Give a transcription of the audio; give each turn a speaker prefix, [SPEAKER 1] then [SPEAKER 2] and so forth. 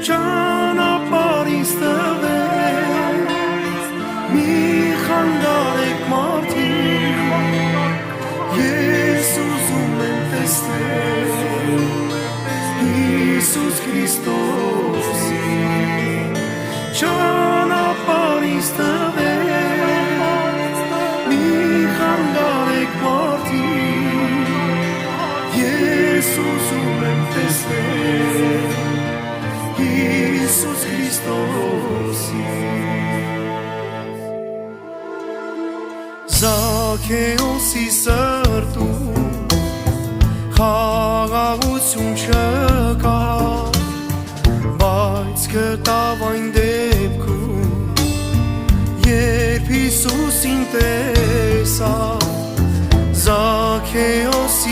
[SPEAKER 1] Ճանապարհից տվեց մի խանգարեք մարդիկ ես ուզում եմ տեսնել Հիսուս Քրիստոսի Ճանապարհից տվեց մի խանգարեք մարդիկ ես ուզում եմ տեսնել Հիսուս Քրիստոսի Զաքեոսի սրտում խաղաղություն չկար բայց գտավ այն դեպքում երբ Հիսուսին տեսավ Զաքեոսի